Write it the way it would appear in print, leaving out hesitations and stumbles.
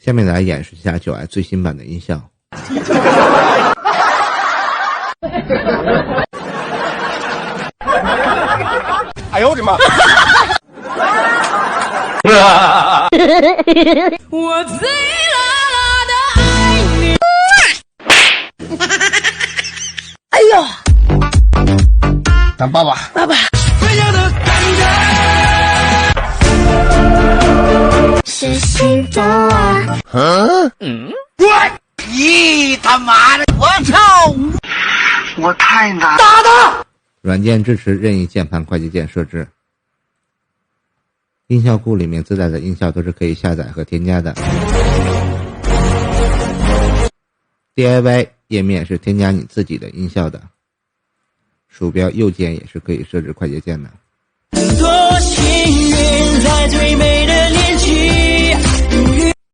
下面来演示一下9i最新版的音效。哎呦我的妈！我最辣辣的爱你。哎呦！当爸爸，爸爸。是心动啊！咦，他妈的！我操！我太难打的。软件支持任意键盘快捷键设置。音效库里面自带的音效都是可以下载和添加的。DIY 页面是添加你自己的音效的。鼠标右键也是可以设置快捷键的。多幸运，在最美